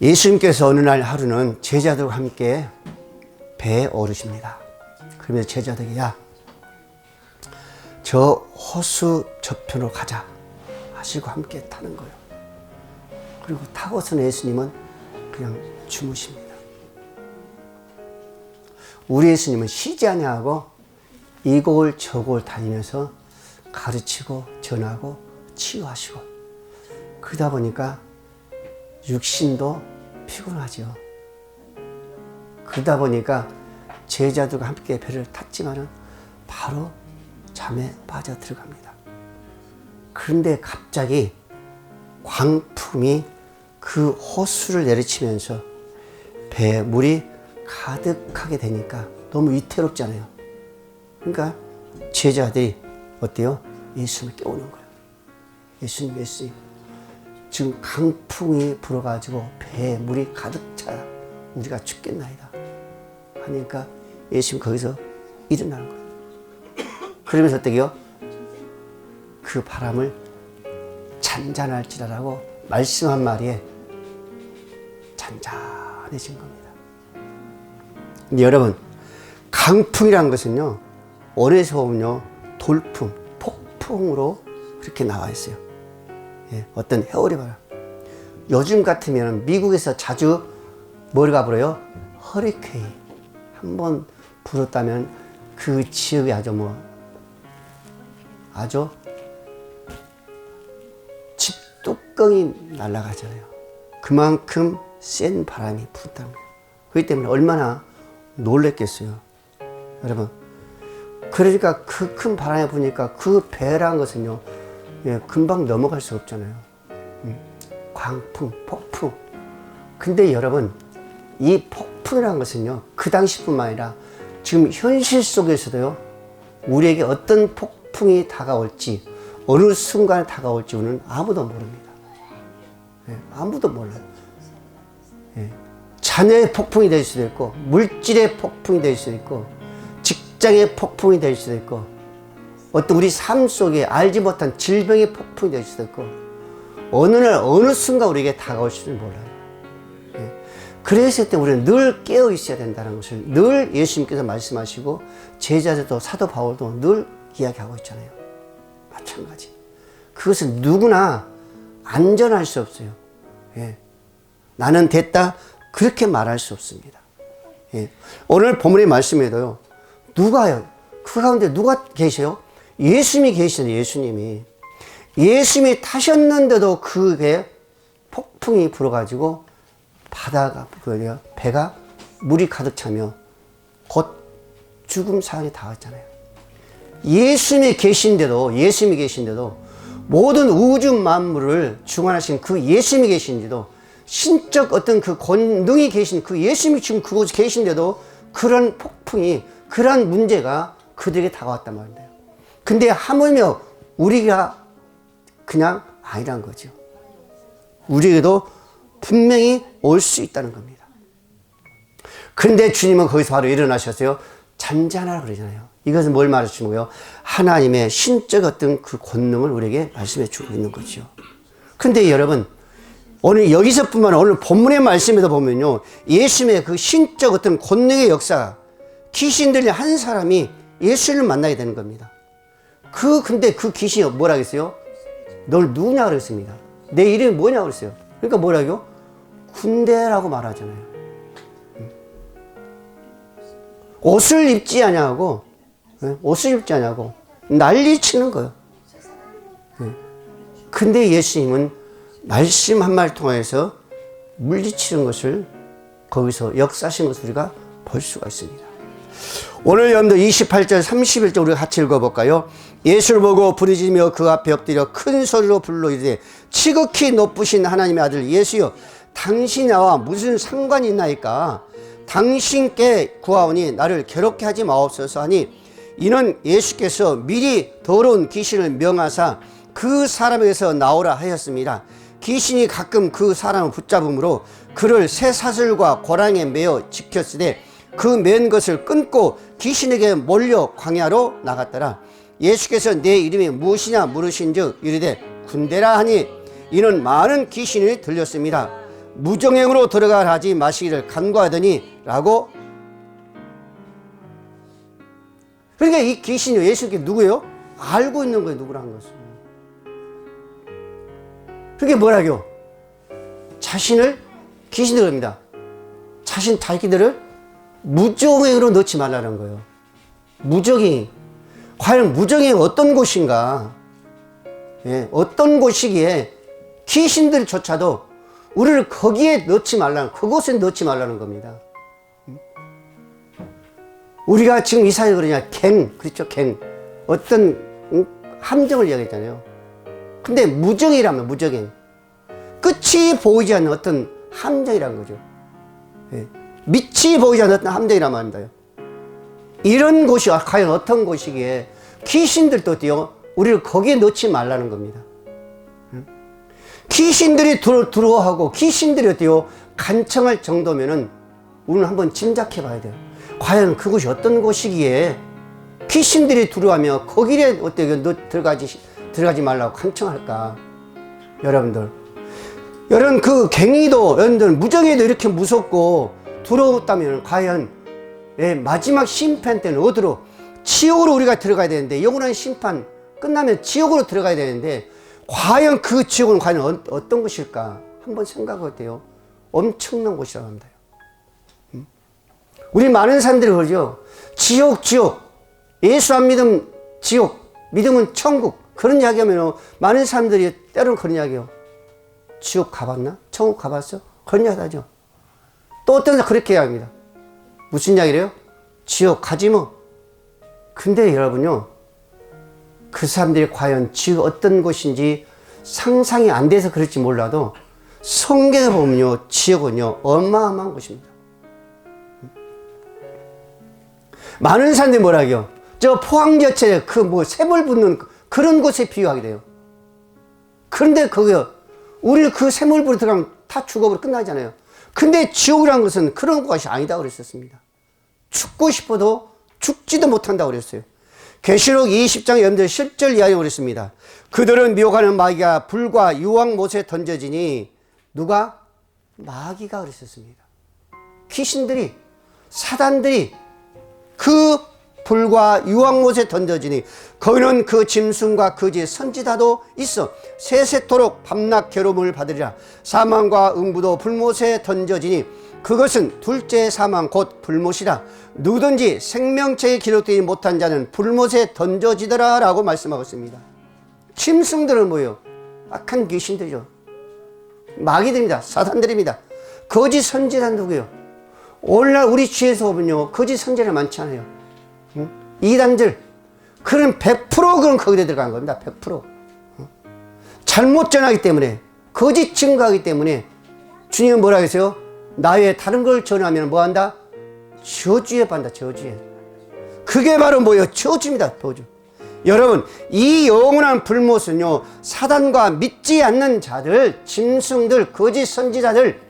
예수님께서 어느 날 하루는 제자들과 함께 배에 오르십니다. 그러면서 제자들에게 야, 저 호수 저편으로 가자 하시고 함께 타는 거예요. 그리고 타고서는 예수님은 그냥 주무십니다. 우리 예수님은 쉬지 아니하고 이곳 저곳 다니면서 가르치고 전하고 치유하시고, 그러다 보니까 육신도 피곤하죠. 그러다 보니까 제자들과 함께 배를 탔지만은 바로 잠에 빠져 들어갑니다. 그런데 갑자기 광풍이 그 호수를 내리치면서 배에 물이 가득하게 되니까 너무 위태롭잖아요. 그러니까 제자들이 어때요? 예수님을 깨우는 거예요. 예수님, 지금 강풍이 불어가지고 배에 물이 가득 차야 우리가 죽겠나이다 하니까 예수님 거기서 일어나는 거예요. 그러면서 어떻게요? 그 바람을 잔잔할지라라고 말씀한 말에 잔잔해진 겁니다. 근데 여러분, 강풍이란 것은요, 어디서 오면요, 돌풍, 폭풍으로 그렇게 나와 있어요. 예, 어떤 해오리 바람. 요즘 같으면 미국에서 자주 뭐가 불어요? 허리케인. 한번 불었다면 그 지역이 아주 집 뚜껑이 날아가잖아요. 그만큼 센 바람이 불었다는 거예요. 그렇기 때문에 얼마나 놀랬겠어요. 여러분, 그러니까 그 큰 바람이 부니까 그 배라는 것은요, 예, 금방 넘어갈 수 없잖아요. 광풍, 폭풍. 근데 여러분, 이 폭풍이라는 것은요, 그 당시뿐만 아니라 지금 현실 속에서도요, 우리에게 어떤 폭풍이 다가올지, 어느 순간에 다가올지 우리는 아무도 모릅니다. 예, 아무도 몰라요. 예, 자녀의 폭풍이 될 수도 있고, 물질의 폭풍이 될 수도 있고, 직장의 폭풍이 될 수도 있고, 어떤 우리 삶 속에 알지 못한 질병의 폭풍이 될 수도 있고, 어느 날 어느 순간 우리에게 다가올지는 몰라요. 예. 그랬을 때 우리는 늘 깨어 있어야 된다는 것을 늘 예수님께서 말씀하시고, 제자들도 사도 바울도 늘 이야기하고 있잖아요. 마찬가지. 그것은 누구나 안전할 수 없어요. 예. 나는 됐다 그렇게 말할 수 없습니다. 예. 오늘 본문의 말씀에도요, 누가요? 그 가운데 누가 계세요? 예수님이 계시잖아요. 예수님이 타셨는데도 그 배에 폭풍이 불어가지고 배가 물이 가득 차며 곧 죽음 사항에 닿았잖아요. 예수님이 계신데도 모든 우주 만물을 주관하신 그 예수님이 계신데도, 신적 어떤 그 권능이 계신 그 예수님이 지금 그곳에 계신데도 그런 폭풍이, 그런 문제가 그들에게 다가왔단 말이에요. 근데 하물며 우리가 그냥 아니란 거죠. 우리에게도 분명히 올 수 있다는 겁니다. 그런데 주님은 거기서 바로 일어나셨어요. 잔잔하라 그러잖아요. 이것은 뭘 말해주는 거예요? 하나님의 신적 어떤 그 권능을 우리에게 말씀해 주고 있는 거죠. 근데 여러분, 오늘 여기서뿐만 아니라 오늘 본문의 말씀에도 보면요, 예수님의 그 신적 어떤 권능의 역사, 귀신 들린 한 사람이 예수를 만나게 되는 겁니다. 근데 그 귀신이 뭐라 그랬어요? 널 누구냐 그랬습니다. 내 이름이 뭐냐 그랬어요. 그러니까 뭐라고요? 군대라고 말하잖아요. 옷을 입지 않냐고, 난리 치는 거예요. 근데 예수님은 말씀 한 말 통해서 물리치는 것을, 거기서 역사하신 것을 우리가 볼 수가 있습니다. 오늘 여러분들 28절 31절 우리가 같이 읽어볼까요? 예수를 보고 부르짖으며 그 앞에 엎드려 큰 소리로 불러 이르되, 지극히 높으신 하나님의 아들 예수여, 당신이 나와 무슨 상관이 있나이까? 당신께 구하오니 나를 괴롭게 하지 마옵소서 하니, 이는 예수께서 미리 더러운 귀신을 명하사 그 사람에게서 나오라 하였습니다. 귀신이 가끔 그 사람을 붙잡음으로 그를 새 사슬과 고랑에 매어 지켰으되 그 맨 것을 끊고 귀신에게 몰려 광야로 나갔더라. 예수께서 내 이름이 무엇이냐 물으신즉 이르되 군대라 하니, 이는 많은 귀신이 들렸습니다. 무정행으로 들어가라 하지 마시기를 간구하더니 라고. 그러니까 이 귀신이 예수께 누구예요? 알고 있는 거예요. 누구라는 것을. 그게 뭐라고요? 자신을, 귀신이 그럽니다. 자신 자기들을 무정행으로 넣지 말라는 거예요. 무정행. 과연 무정행 어떤 곳인가? 예, 어떤 곳이기에 귀신들조차도 우리를 거기에 넣지 말라는, 그곳에 넣지 말라는 겁니다. 우리가 지금 이 사회에 그러냐, 그렇죠, 어떤 함정을 이야기했잖아요. 근데 무정이라면 무정행. 끝이 보이지 않는 어떤 함정이라는 거죠. 예. 밑이 보이지 않는 어떤 함정이란 말입니다. 이런 곳이 과연 어떤 곳이기에 귀신들도 어때요? 우리를 거기에 넣지 말라는 겁니다. 귀신들이 들어오고 귀신들이 어때요? 간청할 정도면은 우리는 한번 짐작해 봐야 돼요. 과연 그곳이 어떤 곳이기에 귀신들이 들어오며 거기에 어때요? 들어가지 말라고 간청할까? 여러분들 그 갱이도, 여러분들 무정에도 이렇게 무섭고 두려웠다면 과연 마지막 심판 때는 어디로? 지옥으로 우리가 들어가야 되는데, 영원한 심판 끝나면 지옥으로 들어가야 되는데 과연 그 지옥은 과연 어떤 곳일까? 한번 생각해 돼요. 엄청난 곳이라고 합니다. 우리 많은 사람들이 그러죠. 지옥. 예수 안 믿으면 지옥, 믿으면 천국. 그런 이야기 하면 많은 사람들이 때로는 그런 이야기해요. 지옥 가봤나? 천국 가봤어? 그런 이야기 하죠. 또 어떤 사람 그렇게 이야기합니다. 무슨 이야기래요? 지옥 가지 뭐. 근데 여러분요, 그 사람들이 과연 지옥 어떤 곳인지 상상이 안 돼서 그럴지 몰라도 성경에 보면요, 지옥은요 어마어마한 곳입니다. 많은 사람들이 뭐라고요? 저 포항제철에 샘을 붓는 그런 곳에 비유하게 돼요. 그런데 그거요, 우리 그 샘물불에 들어가면 다 죽어버려 끝나잖아요. 근데 지옥이라는 것은 그런 곳이 아니다 그랬었습니다. 죽고 싶어도 죽지도 못한다고 그랬어요. 계시록 20장 여러분들 10절 이하에 그랬습니다. 그들은 미혹하는 마귀가 불과 유황못에 던져지니, 누가? 마귀가 그랬었습니다. 귀신들이, 사단들이 그 불과 유황못에 던져지니 거기는 그 짐승과 그지 선지자도 있어 세세토록 밤낮 괴로움을 받으리라. 사망과 음부도 불못에 던져지니 그것은 둘째 사망 곧 불못이라. 누구든지 생명책에 기록되지 못한 자는 불못에 던져지더라 라고 말씀하고 있습니다. 짐승들은 뭐예요? 악한 귀신들이죠. 마귀들입니다. 사단들입니다. 거짓 선지자는 누구예요? 오늘날 우리 주위에서 보면요, 거짓 선지자 많잖아요. 이단들. 그런 100% 그런 거기에 들어간 겁니다. 100%. 잘못 전하기 때문에, 거짓 증거하기 때문에 주님은 뭐라 했어요? 나 외에 다른 걸 전하면 뭐 한다? 저주에 받는다. 저주에. 그게 바로 뭐예요? 저주입니다. 저주. 여러분, 이 영원한 불못은요, 사단과 믿지 않는 자들, 짐승들, 거짓 선지자들,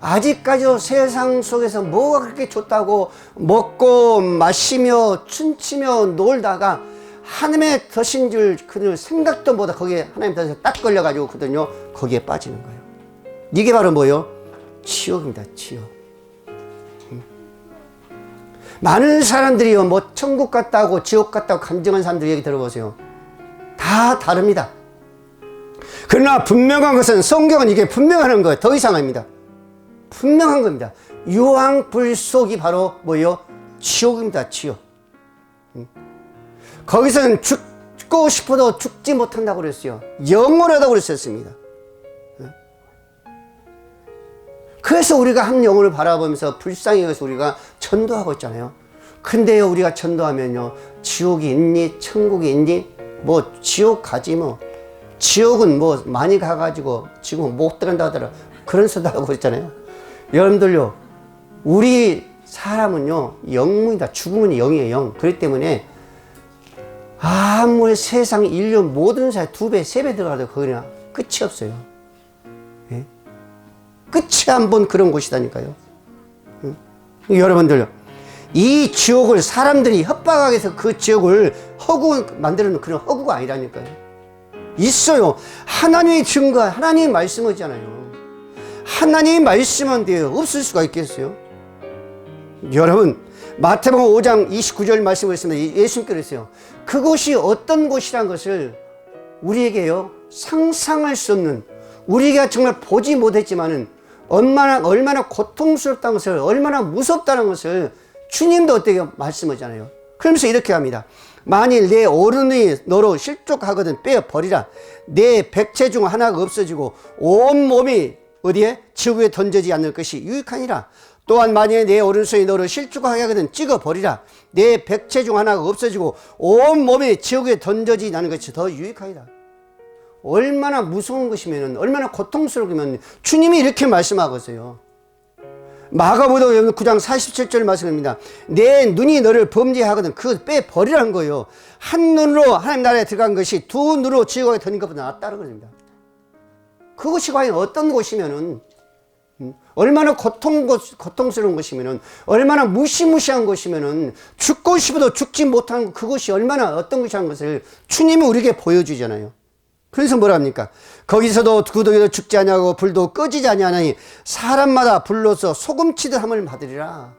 아직까지도 세상 속에서 뭐가 그렇게 좋다고 먹고 마시며 춤추며 놀다가 하나님의 덫인 줄 그들 생각도 못하고 거기에 하나님 덫에 딱 걸려가지고 거든요, 거기에 빠지는 거예요. 이게 바로 뭐예요? 지옥입니다. 지옥. 많은 사람들이요, 뭐 천국 갔다고 지옥 갔다고 간증한 사람들 얘기 들어보세요. 다 다릅니다. 그러나 분명한 것은, 성경은 이게 분명한 거예요. 더 이상 아닙니다. 분명한 겁니다. 유황불속이 바로 뭐예요? 지옥입니다. 지옥. 거기서는 죽고 싶어도 죽지 못한다고 그랬어요. 영원하다고 그랬었습니다. 그래서 우리가 한 영혼을 바라보면서 불쌍히 여기서 우리가 전도하고 있잖아요. 근데요, 우리가 전도하면요, 지옥이 있니? 천국이 있니? 뭐 지옥 가지 뭐. 지옥은 뭐 많이 가가지고 지금 못 들어간다 하더라. 그런 소리 하고 있잖아요. 여러분들요, 우리 사람은요, 영문이다. 죽으면 영이에요, 영. 그렇기 때문에 아무리 세상 인류 모든 사회 2배, 3배 들어가도 거기는 끝이 없어요. 예? 끝이 안 본 그런 곳이다니까요. 여러분들요, 이 지옥을 사람들이 협박하기 위해서 그 지옥을 만들어 놓은 그런 허구가 아니라니까요. 있어요. 하나님의 증거, 하나님의 말씀이잖아요. 하나님의 말씀은 돼요. 없을 수가 있겠어요? 여러분, 마태복음 5장 29절 말씀을 했습니다. 예수님께서 그랬어요. 그곳이 어떤 곳이란 것을 우리에게요, 상상할 수 없는, 우리가 정말 보지 못했지만은 얼마나 고통스럽다는 것을, 얼마나 무섭다는 것을 주님도 어떻게 말씀하잖아요. 그러면서 이렇게 합니다. 만일 내 오른이 너로 실족하거든 빼어버리라. 내 백체 중 하나가 없어지고 온 몸이 어디에? 지구에 던져지지 않는 것이 유익하니라. 또한 만일 내 오른손이 너를 실족하게 하거든 찍어버리라. 내 백체 중 하나가 없어지고 온 몸이 지옥에 던져지지 않는 것이 더 유익하니라. 얼마나 무서운 것이면, 얼마나 고통스러우면 주님이 이렇게 말씀하고있어요. 마가복음 9장 47절 말씀입니다. 내 눈이 너를 범죄하거든 그것 빼버리라는 거예요. 한 눈으로 하나님 나라에 들어간 것이 두 눈으로 지옥에 던진 것보다 낫다는 겁니다. 그것이 과연 어떤 곳이면은, 얼마나 고통스러운 것이면은, 얼마나 무시무시한 것이면은, 죽고 싶어도 죽지 못한 그것이 얼마나 어떤 것이라는 것을 주님이 우리에게 보여주잖아요. 그래서 뭐랍니까? 거기서도 구덩이도 죽지 아니하고 불도 꺼지지 아니하니 사람마다 불로서 소금치듯 함을 받으리라.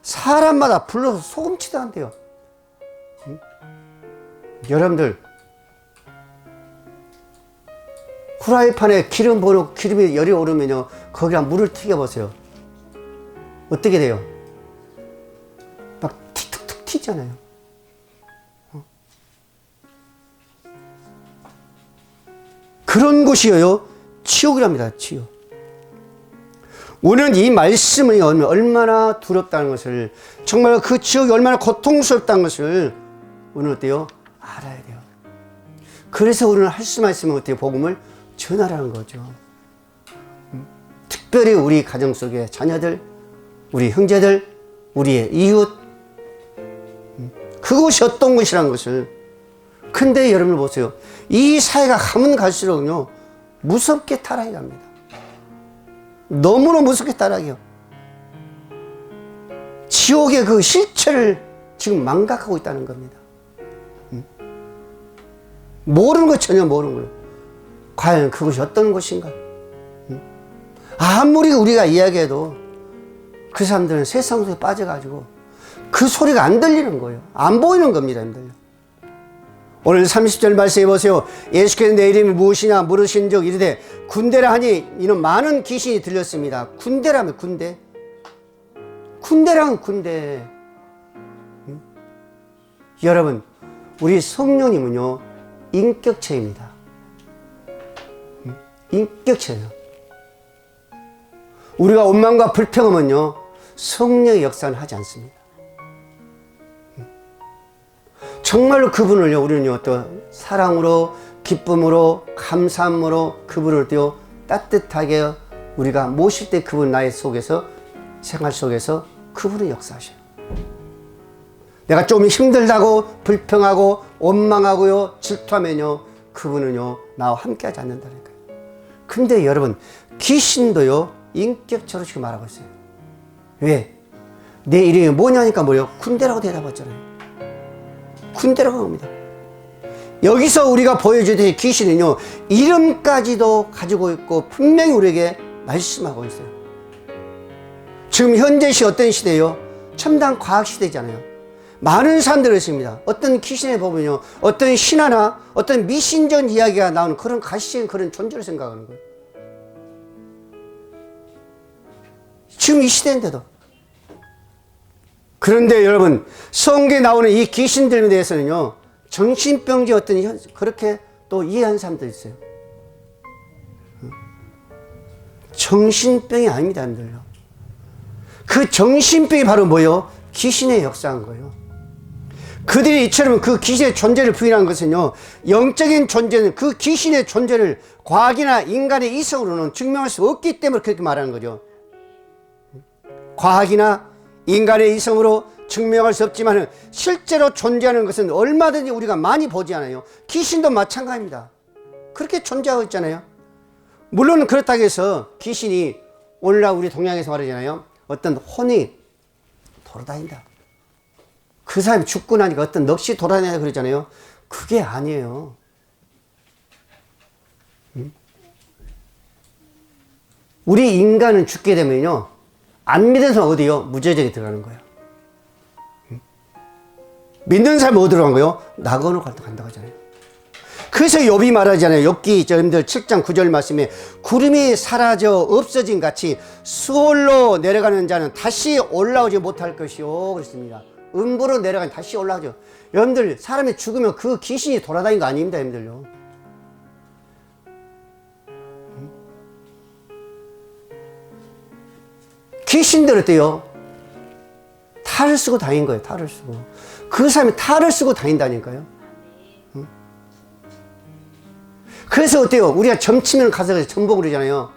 사람마다 불로서 소금치듯 한대요. 여러분들, 후라이팬에 기름이 열이 오르면요, 거기다 물을 튀겨보세요. 어떻게 돼요? 막 툭툭 튀잖아요. 그런 곳이요, 지옥이랍니다. 지옥. 우리는 이 말씀이 얼마나 두렵다는 것을, 정말 그 지옥이 얼마나 고통스럽다는 것을 우리는 어때요? 알아야 돼요. 그래서 우리는 할 수만 있으면 어때요? 복음을 전하라는 거죠. 특별히 우리 가정 속의 자녀들, 우리 형제들, 우리의 이웃, 그것이 어떤 것이라는 것을. 근데 여러분 보세요. 이 사회가 가면 갈수록요, 무섭게 타락해 갑니다. 너무나 무섭게 타락해요. 지옥의 그 실체를 지금 망각하고 있다는 겁니다. 모르는 거, 전혀 모르는 거예요. 과연 그것이 어떤 곳인가? 아무리 우리가 이야기해도 그 사람들은 세상 속에 빠져가지고 그 소리가 안 들리는 거예요. 안 보이는 겁니다. 오늘 30절 말씀해 보세요. 예수께서 내 이름이 무엇이냐 물으신 적 이르되 군대라 하니 이는 많은 귀신이 들렸습니다. 군대라면 군대. 군대라면 군대. 여러분, 우리 성령님은요, 인격체입니다. 인격체예요. 우리가 원망과 불평하면요, 성령의 역사는 하지 않습니다. 정말로 그분을요, 우리는요, 또 사랑으로, 기쁨으로, 감사함으로 그분을 또 따뜻하게 우리가 모실 때 그분 나의 속에서, 생활 속에서 그분의 역사하셔요. 내가 좀 힘들다고 불평하고 원망하고요, 질투하면요, 그분은요, 나와 함께 하지 않는다니까요. 근데 여러분, 귀신도요, 인격체로 지금 말하고 있어요. 왜? 내 이름이 뭐냐니까 뭐예요? 군대라고 대답했잖아요. 군대라고 합니다. 여기서 우리가 보여주듯이 귀신은요, 이름까지도 가지고 있고 분명히 우리에게 말씀하고 있어요. 지금 현재 시 어떤 시대예요? 첨단 과학 시대잖아요. 많은 사람들이 있습니다. 어떤 귀신에 보면요, 어떤 신화나 어떤 미신전 이야기가 나오는 그런 가시적인 그런 존재를 생각하는 거예요. 지금 이 시대인데도. 그런데 여러분, 성경에 나오는 이 귀신들에 대해서는요, 정신병자 어떤 그렇게 또 이해하는 사람들이 있어요. 정신병이 아닙니다, 여러분들요. 그 정신병이 바로 뭐예요? 귀신의 역사인 거예요. 그들이 이처럼 그 귀신의 존재를 부인한 것은요, 영적인 존재는 그 귀신의 존재를 과학이나 인간의 이성으로는 증명할 수 없기 때문에 그렇게 말하는 거죠. 과학이나 인간의 이성으로 증명할 수 없지만 실제로 존재하는 것은 얼마든지 우리가 많이 보지 않아요. 귀신도 마찬가지입니다. 그렇게 존재하고 있잖아요. 물론 그렇다고 해서 귀신이 오늘날 우리 동양에서 말하잖아요. 어떤 혼이 돌아다닌다. 그 사람이 죽고 나니까 어떤 넋이 돌아다닌다 그러잖아요. 그게 아니에요. 우리 인간은 죽게 되면요, 안 믿는 사람 어디요? 무제적에 들어가는 거예요. 믿는 사람 어디로 간 거예요? 낙원으로 간다고 하잖아요. 그래서 욥이 말하잖아요. 욥기 여러분들 7장 9절 말씀에 구름이 사라져 없어진 같이 수월로 내려가는 자는 다시 올라오지 못할 것이요 그랬습니다. 음부로 내려가니 다시 올라오죠. 여러분들 사람이 죽으면 그 귀신이 돌아다니는 거 아닙니다. 여러분들요. 귀신들 어때요? 탈을 쓰고 다닌 거예요. 탈을 쓰고. 그 사람이 탈을 쓰고 다닌다니까요. 그래서 어때요? 우리가 점치면 가서 전복을 그러잖아요.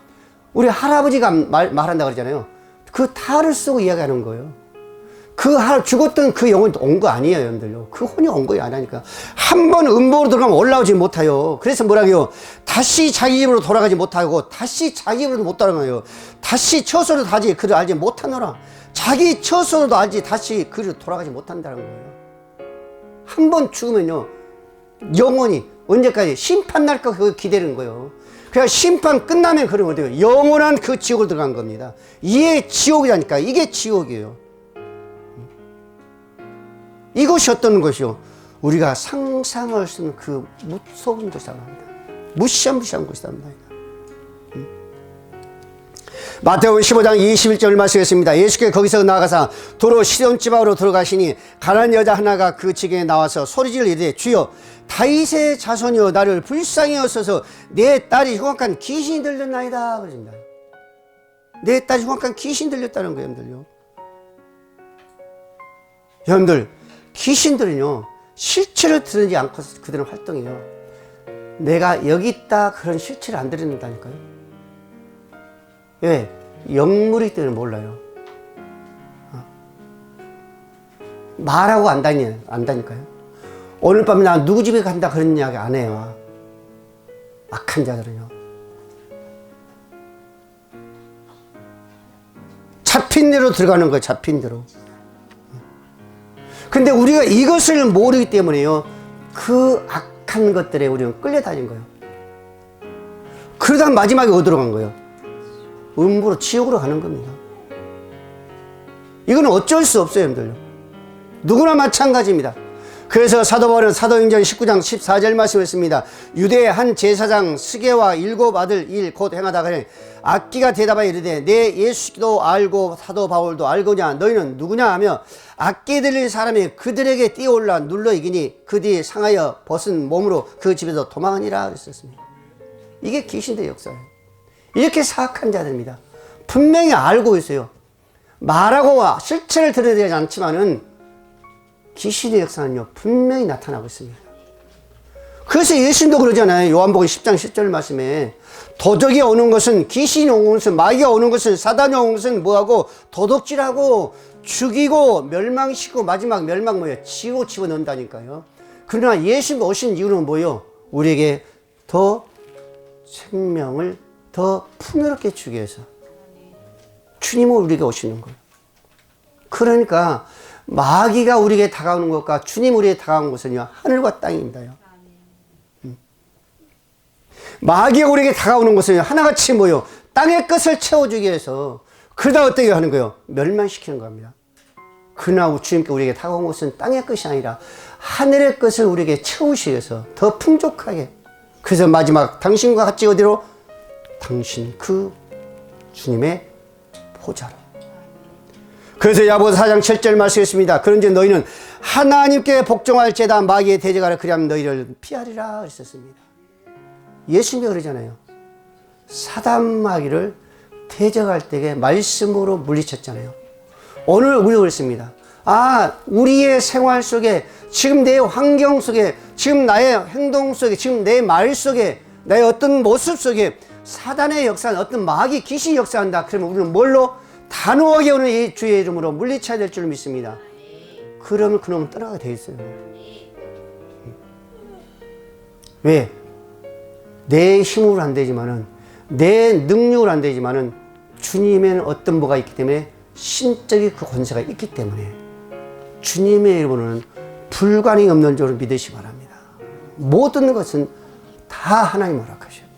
우리 할아버지가 말한다 그러잖아요. 그 탈을 쓰고 이야기하는 거예요. 죽었던 그 영혼이 온 거 아니에요, 여러분들요. 그 혼이 온 거예요, 아니니까. 한 번 음보로 들어가면 올라오지 못해요. 그래서 뭐라고요? 다시 자기 집으로 돌아가지 못하고, 다시 자기 집으로 못 돌아가요. 다시 처소로 다시 그를 알지 못하노라. 자기 처소로도 알지 다시 그를 돌아가지 못한다는 거예요. 한 번 죽으면요, 영원히 언제까지 심판날까 그거 기다리는 거예요. 그러니까 심판 끝나면 그러면 어때요? 영원한 그 지옥을 들어간 겁니다. 이게 지옥이라니까. 이게 지옥이에요. 이것이 어떤 것이요? 우리가 상상할 수 없는 그 무서운 것이라고 합니다. 무시한 것이라고 합니다. 마태복음 15장 21절 말씀했습니다. 예수께서 거기서 나가사 도로 시돈집 앞으로 들어가시니 가난한 여자 하나가 그 지경에 나와서 소리지를 이르되 주여 다윗의 자손이여 나를 불쌍히 여소서 내 딸이 흉악한 귀신이 들렸나이다 그러십니다. 내 딸이 흉악한 귀신이 들렸다는 거예요. 여러분들요. 여러분들 귀신들은요 실체를 드러내지 않고 그들은 활동해요. 내가 여기 있다 그런 실체를 안 드러낸다니까요. 왜? 영물이기 때문에 몰라요. 말하고 안다니까요. 오늘 밤에 나 누구 집에 간다 그런 이야기 안 해요. 악한 자들은요. 잡힌 대로 들어가는 거예요. 잡힌 대로. 근데 우리가 이것을 모르기 때문에요. 그 악한 것들에 우리는 끌려다닌 거예요. 그러다 마지막에 어디로 간 거예요? 음부로 지옥으로 가는 겁니다. 이거는 어쩔 수 없어요, 여러분들. 누구나 마찬가지입니다. 그래서 사도 바울은 사도행전 19장 14절 말씀했습니다. 유대의 한 제사장 스게와 7 아들 일 곧 행하다가 악기가 대답하여 이르되 내 예수도 알고 사도 바울도 알고냐 너희는 누구냐 하며 악기 들릴 사람이 그들에게 뛰어올라 눌러 이기니 그 뒤에 상하여 벗은 몸으로 그 집에서 도망하니라 그랬었습니다. 이게 귀신들의 역사예요. 이렇게 사악한 자들입니다. 분명히 알고 있어요. 말하고 실체를 드러내지 않지만은 귀신의 역사는요 분명히 나타나고 있습니다. 그래서 예수님도 그러잖아요. 요한복음 10장 10절 말씀에 도적이 오는 것은, 귀신이 오는 것은, 마귀가 오는 것은, 사단이 오는 것은 뭐하고 도둑질하고 죽이고 멸망시키고 마지막 멸망 뭐예요? 지옥 집어넣는다니까요. 그러나 예수님 오신 이유는 뭐예요? 우리에게 더 생명을 더 풍요롭게 주기 위해서 주님은 우리에게 오시는 거예요. 그러니까 마귀가 우리에게 다가오는 것과 주님 우리에게 다가오는 것은요 하늘과 땅입니다요. 마귀가 우리에게 다가오는 것은 하나같이 뭐요? 땅의 것을 채워주기 위해서. 그러다 어떻게 하는 거예요? 멸망시키는 겁니다. 그러나 주님께 우리에게 다가온 것은 땅의 것이 아니라 하늘의 것을 우리에게 채우시기 위해서 더 풍족하게. 그래서 마지막 당신과 같이 어디로? 당신 그 주님의 보좌로. 그래서 야고보서 4장 7절 말씀했습니다. 그런즉 너희는 하나님께 복종할 죄다 마귀의 대적하라 그리하면 너희를 피하리라 그랬었습니다. 예수님이 그러잖아요. 사단 마귀를 대적할 때에 말씀으로 물리쳤잖아요. 오늘 우리도 그렇습니다. 우리의 생활 속에 지금 내 환경 속에 지금 나의 행동 속에 지금 내 말 속에 나의 어떤 모습 속에 사단의 역사는 어떤 마귀 귀신이 역사한다. 그러면 우리는 뭘로? 단호하게 오는 이 주의 이름으로 물리쳐야 될 줄 믿습니다. 그러면 그놈은 떠나게 돼 있어요. 왜? 내 힘으로 안 되지만은 내 능력으로 안 되지만은 주님에는 어떤 뭐가 있기 때문에 신적인 그 권세가 있기 때문에 주님의 이름으로는 불가능이 없는 줄을 믿으시기 바랍니다. 모든 것은 다 하나님 허락하셔요.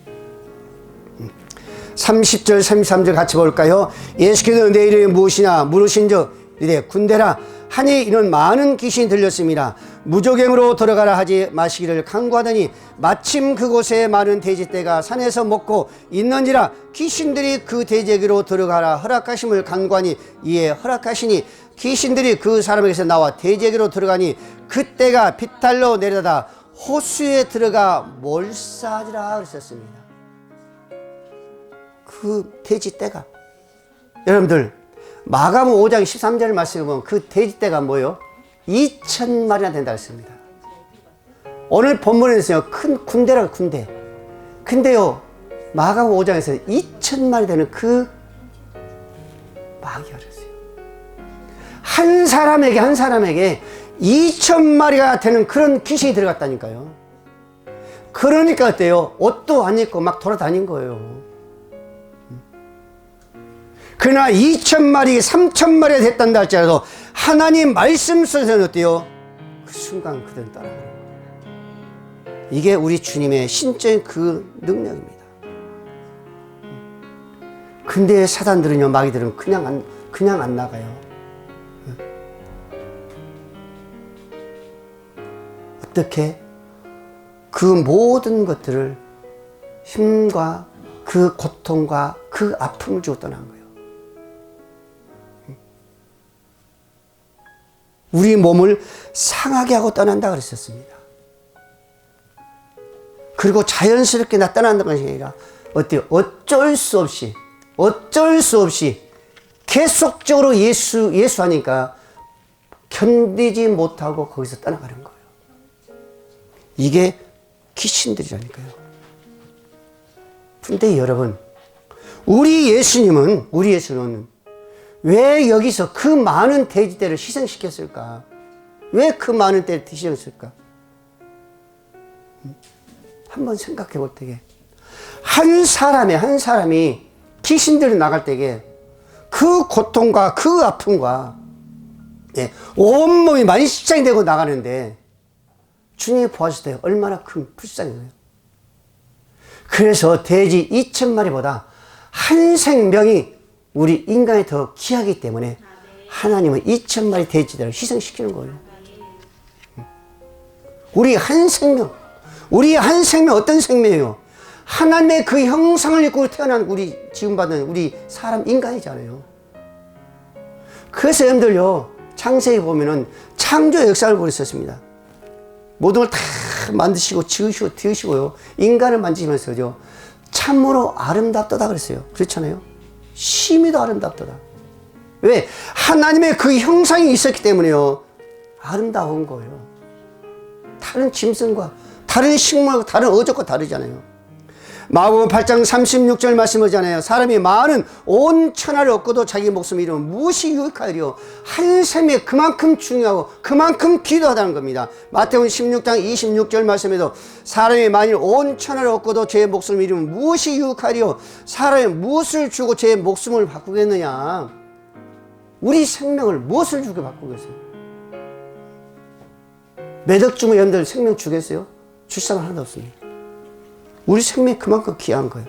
30절 33절 같이 볼까요? 예수께서 내 이름이 무엇이냐 물으신즉 이래 군대라 하니 이는 많은 귀신이 들렸습니다. 무조갱으로 들어가라 하지 마시기를 간구하더니 마침 그곳에 많은 돼지떼가 산에서 먹고 있는지라 귀신들이 그 돼지에게로 들어가라 허락하심을 간구하니 이에 허락하시니 귀신들이 그 사람에게서 나와 돼지에게로 들어가니 그때가 빗달로 내려다 호수에 들어가 몰사하리라 그랬었습니다. 그 돼지떼가 여러분들 마가복음 5장 13절 말씀에 보면 그 돼지떼가 뭐예요? 2,000마리나 된다 했습니다. 오늘 본문에서요 큰 군대라고 군대. 근데요 마가복음 5장에서 2,000마리 되는 그 마귀가 그랬어요. 한 사람에게 2,000마리가 되는 그런 귀신이 들어갔다니까요. 그러니까 어때요? 옷도 안 입고 막 돌아다닌 거예요. 그러나 2,000마리, 3,000마리가 됐단다 할지라도 하나님 말씀 속에서는 어때요? 그 순간 그대로 따라가는 거예요. 이게 우리 주님의 신적인 그 능력입니다. 근데 사단들은요, 마귀들은 그냥 안 나가요. 어떻게? 그 모든 것들을 힘과 그 고통과 그 아픔을 주고 떠난 거예요. 우리 몸을 상하게 하고 떠난다 그랬었습니다. 그리고 자연스럽게 나타난다는 것이 아니라 어때요? 어쩔 수 없이 계속적으로 예수하니까 견디지 못하고 거기서 떠나가는 거예요. 이게 귀신들이라니까요. 근데 여러분, 우리 예수님은 왜 여기서 그 많은 돼지떼를 희생시켰을까? 왜 그 많은 떼를 희생했을까? 한번 생각해 볼 때에 한 사람이 귀신들이 나갈 때에 그 고통과 그 아픔과 온몸이 만신창이 되고 나가는데 주님이 보았을 때 얼마나 큰 불쌍해요. 그래서 돼지 2,000마리보다 한 생명이 우리 인간이 더 귀하기 때문에 하나님은 2,000마리 돼지들을 희생시키는 거예요. 우리 한 생명 어떤 생명이에요? 하나님의 그 형상을 입고 태어난 우리 지금 받은 우리 사람 인간이잖아요. 그래서 여러분들요 창세기 보면은 창조 역사를 보고 있었습니다. 모든 걸 다 만드시고 지으시고 되으시고요 인간을 만지면서죠 참으로 아름답도다 그랬어요. 그렇잖아요. 심히도 아름답도다. 왜? 하나님의 그 형상이 있었기 때문에요 아름다운 거예요. 다른 짐승과 다른 식물과 다른 어족과 다르잖아요. 마가복음 8장 36절 말씀하잖아요. 사람이 많은 온 천하를 얻고도 자기 목숨을 잃으면 무엇이 유익하리요? 한 생명이 그만큼 중요하고 그만큼 귀하다는 겁니다. 마태복음 16장 26절 말씀에도 사람이 만일 온 천하를 얻고도 제 목숨을 잃으면 무엇이 유익하리요? 사람이 무엇을 주고 제 목숨을 바꾸겠느냐? 우리 생명을 무엇을 주고 바꾸겠어요? 몇 억 주면 여러분들 생명 주겠어요? 출산은 하나도 없습니다. 우리 생명이 그만큼 귀한 거예요.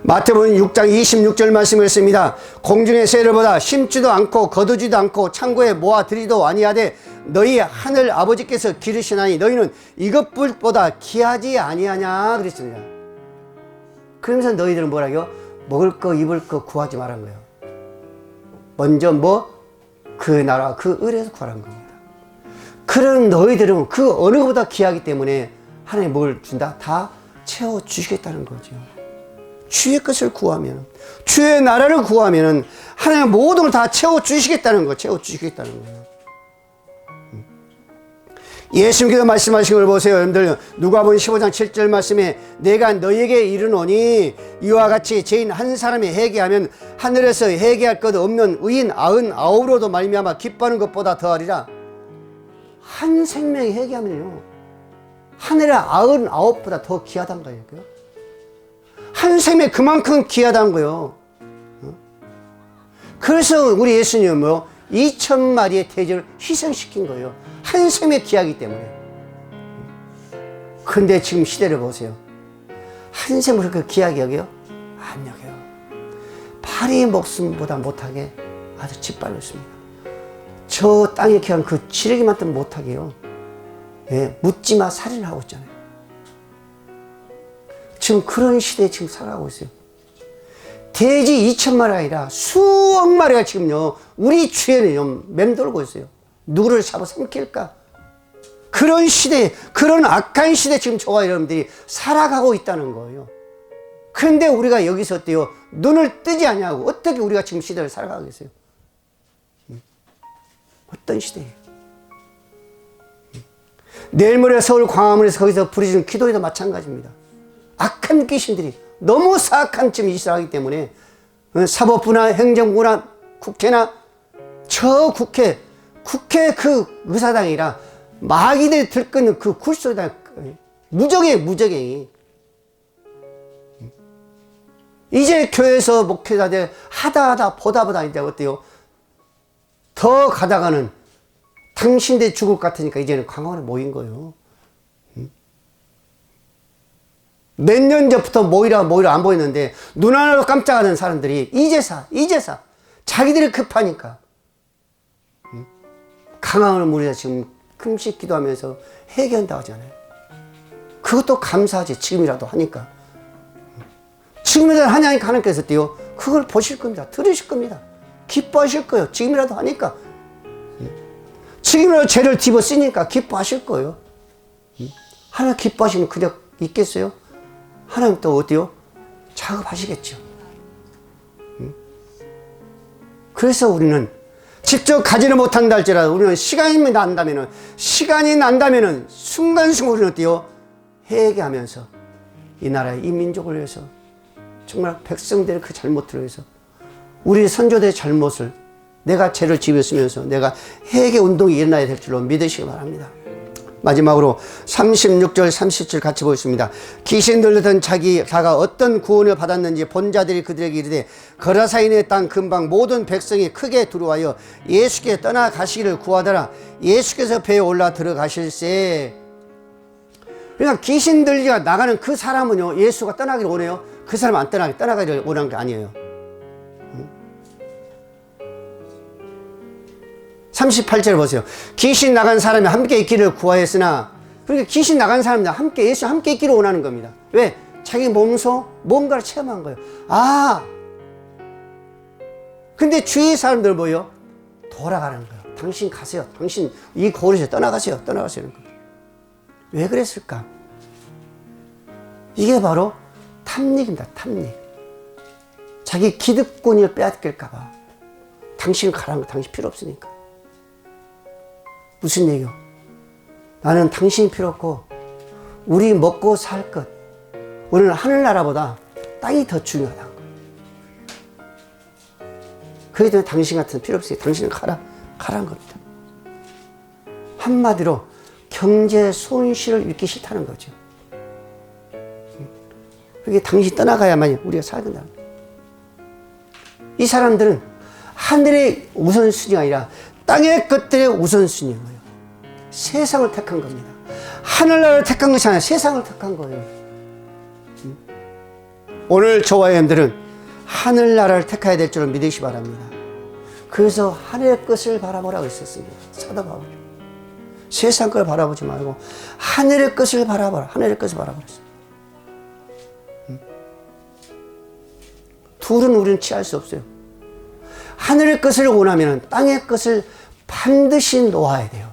마태복음 6장 26절 말씀했습니다. 공중의 새들보다 심지도 않고 거두지도 않고 창고에 모아들이도 아니하되 너희 하늘 아버지께서 기르시나니 너희는 이것보다 귀하지 아니하냐 그랬습니다. 그러면서 너희들은 뭐라고요? 먹을 거 입을 거 구하지 말란 거예요. 먼저 그 나라 그 의에서 구하라는 겁니다. 그런 너희들은 그 어느 것보다 귀하기 때문에 하나님 뭘 준다? 다 채워주시겠다는 거죠. 주의 것을 구하면, 주의 나라를 구하면 하나님 모든 걸 다 채워주시겠다는 거, 채워주시겠다는 거예요. 예수님께서 말씀하신 걸 보세요. 여러분들 누가복음 15장 7절 말씀에 내가 너희에게 이르노니 이와 같이 죄인 한 사람이 회개하면 하늘에서 회개할 것 없는 의인 99으로도 말미암아 기뻐하는 것보다 더하리라. 한 생명이 회개하면요 하늘의 99보다 더 귀하다는 거예요. 한 생명이 그만큼 귀하다는 거예요. 그래서 우리 예수님은 2,000마리의 돼지를 희생시킨 거예요. 한 생명이 귀하기 때문에. 근데 지금 시대를 보세요. 한 샘을 그렇게 귀하게 여겨요? 안 여겨요. 파리 목숨보다 못하게 아주 짓밟았습니다. 저 땅에 귀한 그 지르기만큼 못하게요. 예, 묻지마 살인하고 있잖아요. 지금 그런 시대에 지금 살아가고 있어요. 돼지 2천마리 아니라 수억 마리가 지금요, 우리 주변에 맴돌고 있어요. 누구를 잡아삼킬까? 그런 시대에, 그런 악한 시대에 지금 저와 여러분들이 살아가고 있다는 거예요. 그런데 우리가 여기서 어때요? 눈을 뜨지 않냐고. 어떻게 우리가 지금 시대를 살아가겠어요? 어떤 시대예요? 내일 모레 서울 광화문에서 거기서 부르짖는 기도회도 마찬가지입니다. 악한 귀신들이 너무 사악한 지금 이 시대를 하기 때문에 사법부나 행정부나 국회나 저 국회 그 의사당이라 마귀들이 들끓는 그 굴소당 무적행이 이제 교회에서 목회자들 하다 보다 이제 어때요? 더 가다가는 당신들 죽을 것 같으니까 이제는 광화문에 모인 거예요. 몇 년 전부터 모이라 안 보이는데 눈 하나로 깜짝하는 사람들이 이제사 자기들이 급하니까 강화문을 우리가 지금 금식 기도하면서 회개한다고 하잖아요. 그것도 감사하지. 지금이라도 하니까. 지금이라도 하냐니까 하나님께서 띄요. 그걸 보실 겁니다. 들으실 겁니다. 기뻐하실 거예요. 지금이라도 하니까. 지금이라도 죄를 뒤집어 쓰니까 기뻐하실 거예요. 하나님 기뻐하시면 그냥 있겠어요? 하나님 또 어때요? 작업하시겠죠. 그래서 우리는 직접 가지는 못한다 할지라도 우리는 시간이 난다면은 순간순간 우리는 어때요? 회개하면서 이 나라의 이 민족을 위해서 정말 백성들의 그 잘못들을 위해서 우리 선조들의 잘못을 내가 죄를 지었으면서 내가 회개 운동이 일어나야 될 줄로 믿으시기 바랍니다. 마지막으로 36절 37절 같이 보겠습니다. 귀신 들렸던 자가 어떤 구원을 받았는지 본 자들이 그들에게 이르되 거라사인의 땅 근방 모든 백성이 크게 두려워하여 예수께 떠나가시기를 구하더라. 예수께서 배에 올라 들어가실세. 그러니까 귀신 들리가 나가는 그 사람은요, 예수가 떠나기를 원해요. 그 사람 안 떠나가기를 원하는 게 아니에요. 38절 보세요. 귀신 나간 사람이 함께 있기를 구하였으나, 그러니까 귀신 나간 사람들 예수 함께 있기를 원하는 겁니다. 왜? 자기 몸소 뭔가를 체험한 거예요. 근데 주위 사람들 뭐예요? 돌아가는 거예요. 당신 가세요. 당신 이 거리에서 떠나가세요. 떠나가시는 거예요. 왜 그랬을까? 이게 바로 탐닉입니다. 탐닉. 자기 기득권을 빼앗길까봐. 당신 가라는 거 당신 필요 없으니까. 무슨 얘기요? 나는 당신이 필요 없고 우리 먹고 살 것, 우리는 하늘나라보다 땅이 더 중요하다는 거예요. 그렇기 때문에 당신 같은 필요 없으니까 당신은 가라는 겁니다. 한마디로 경제 손실을 입기 싫다는 거죠. 그게 당신이 떠나가야만 우리가 살아야 된다는 거예요. 이 사람들은 하늘의 우선순위가 아니라 땅의 것들의 우선순위인 거예요. 세상을 택한 겁니다. 하늘나라를 택한 것이 아니라 세상을 택한 거예요. 오늘 저와 여러분들은 하늘나라를 택해야 될 줄을 믿으시기 바랍니다. 그래서 하늘의 것을 바라보라고 했었습니다. 사도 바울이. 세상 걸 바라보지 말고 하늘의 것을 바라보라. 하늘의 것을 바라보라. 둘은 우리는 취할 수 없어요. 하늘의 것을 원하면 땅의 것을 반드시 놓아야 돼요.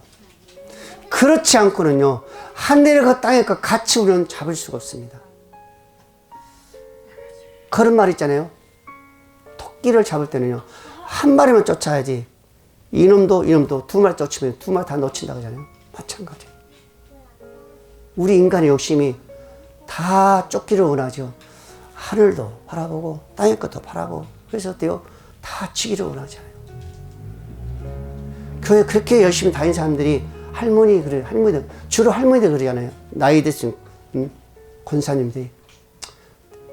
그렇지 않고는요, 하늘의 것 땅의 것 같이 우리는 잡을 수가 없습니다. 그런 말 있잖아요. 토끼를 잡을 때는요, 한 마리만 쫓아야지. 이놈도 두 마리 쫓으면 두 마리 다 놓친다고 하잖아요. 마찬가지. 우리 인간의 욕심이 다 쫓기를 원하죠. 하늘도 바라보고 땅의 것도 바라보고. 그래서 어때요? 다 치기를 원하잖아요. 교회 그렇게 열심히 다니는 사람들이 주로 할머니들 그러잖아요. 나이 드신 권사님들이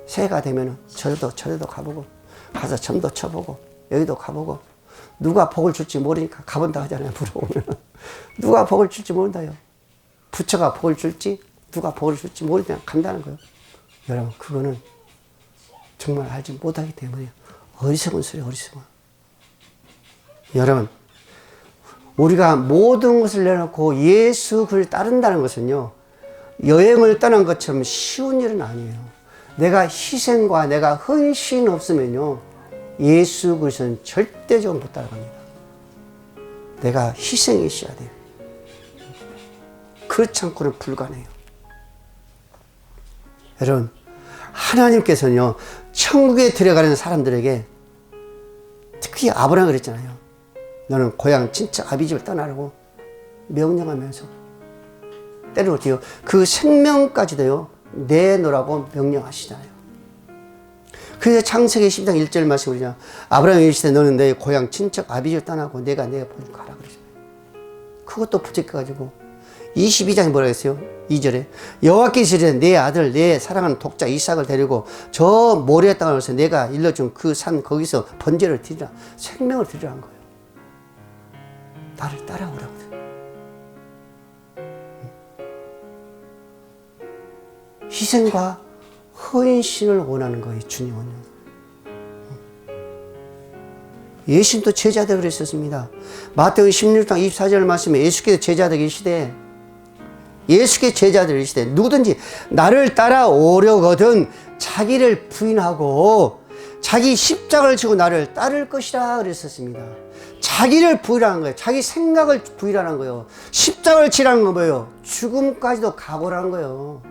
새해가 되면은 절에도 가보고 가서 점도 쳐보고 여기도 가보고 누가 복을 줄지 모르니까 가본다 하잖아요. 물어보면 누가 복을 줄지 모른다요. 부처가 복을 줄지 누가 복을 줄지 모르니까 간다는 거예요. 여러분, 그거는 정말 알지 못하기 때문에 어리석은 소리예요, 어리석은. 여러분, 우리가 모든 것을 내놓고 예수 그를 따른다는 것은요, 여행을 떠난 것처럼 쉬운 일은 아니에요. 내가 희생과 내가 헌신 없으면요, 예수 그리스도는 절대적으로 못 따라갑니다. 내가 희생이 있어야 돼요. 그렇지 않고는 불가능해요. 여러분, 하나님께서는요, 천국에 들어가는 사람들에게, 특히 아브라함이 그랬잖아요. 너는 고향 친척 아비집을 떠나라고 명령하면서, 때로 어때요? 그 생명까지도요, 내놓으라고 명령하시잖아요. 그래서 창세기 12장 1절 말씀을 그냥 아브라함이 이르시되 너는 내 고향 친척 아비집을 떠나고 내가 보니까 가라 그러잖아요. 그것도 부족해가지고 22장에 뭐라 했어요? 2절에 여호와께서 이르시되 내 아들 내 사랑하는 독자 이삭을 데리고 저 모리아 땅을 가서 내가 일러준 그 산 거기서 번제를 드리라, 생명을 드리라는 거예요. 나를 따라오라고. 희생과 헌신을 원하는 거예요, 주님은요. 예수님도 제자들 그랬었습니다. 마태복음 16장 24절 말씀에 예수께서 제자들 계시되, 예수께 제자들 계시되 누구든지 나를 따라오려거든 자기를 부인하고 자기 십자가를 지고 나를 따를 것이라 그랬었습니다. 자기를 부인하는 거예요. 자기 생각을 부인하는 거예요. 십자가를 지라는 건 뭐예요? 죽음까지도 각오라는 거예요.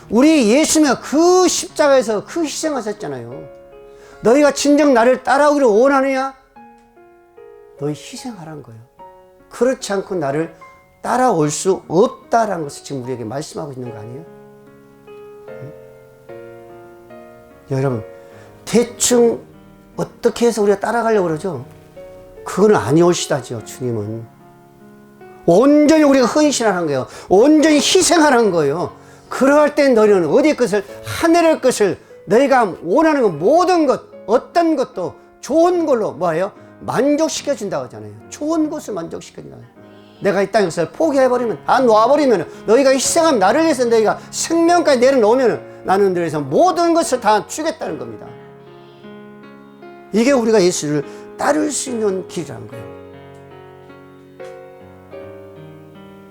우리 예수님은 그 십자가에서 그 희생하셨잖아요. 너희가 진정 나를 따라오기를 원하느냐? 너희 희생하라는 거예요. 그렇지 않고 나를 따라올 수 없다라는 것을 지금 우리에게 말씀하고 있는 거 아니에요? 응? 여러분, 대충 어떻게 해서 우리가 따라가려고 그러죠? 그건 아니올시다죠, 주님은. 온전히 우리가 헌신하는 거예요. 온전히 희생하는 거예요. 그럴 때 너희는 어디의 것을, 하늘의 것을, 너희가 원하는 것, 모든 것, 어떤 것도 좋은 걸로 뭐예요? 만족시켜 준다고 하잖아요. 좋은 것을 만족시켜 준다고. 내가 이 땅에서 포기해버리면, 다 놓아버리면, 너희가 희생하면, 나를 위해서 너희가 생명까지 내려놓으면 나는 너희에서 모든 것을 다 주겠다는 겁니다. 이게 우리가 예수를 따를 수 있는 길이라는 거예요.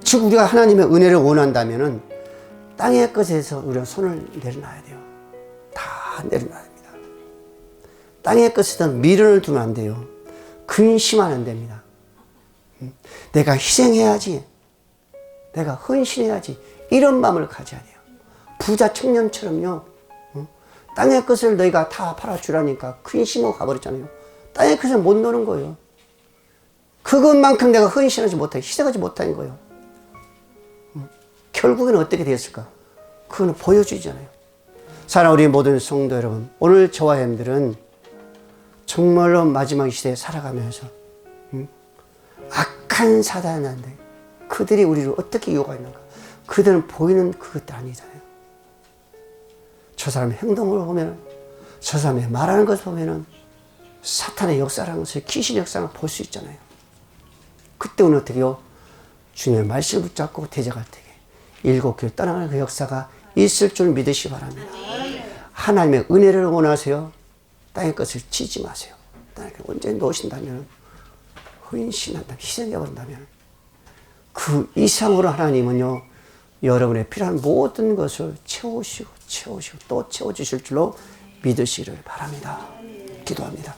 즉 우리가 하나님의 은혜를 원한다면은 땅의 것에서 우리가 손을 내려놔야 돼요. 다 내려놔야 됩니다. 땅의 것에다 미련을 두면 안 돼요. 근심하면 안 됩니다. 내가 희생해야지, 내가 헌신해야지, 이런 마음을 가져야 돼요. 부자 청년처럼요, 땅의 것을 너희가 다 팔아주라니까 근심하고 가버렸잖아요. 땅의 것을 못 노는 거예요. 그것만큼 내가 헌신하지 못해, 희생하지 못하는 거예요. 결국에는 어떻게 되었을까? 그거는 보여주잖아요. 사랑하는 우리 모든 성도 여러분, 오늘 저와 여러분들은 정말로 마지막 시대에 살아가면서 악한 사단한테 그들이 우리를 어떻게 유혹하는가? 그들은 보이는 그것도 아니잖아요. 저 사람의 행동을 보면, 저 사람의 말하는 것을 보면 사탄의 역사라는 것을, 귀신의 역사를 볼 수 있잖아요. 그때 우리는 어떻게 해요? 주님의 말씀을 붙잡고 대적할 때에 일곱 교회 떠나가는 그 역사가 있을 줄 믿으시기 바랍니다. 하나님의 은혜를 원하세요? 땅의 것을 치지 마세요. 땅에 언제 놓으신다면, 헌신한다면, 희생해버린다면 그 이상으로 하나님은요, 여러분의 필요한 모든 것을 채우시고 또 채워주실 줄로 믿으시기를 바랍니다. 기도합니다.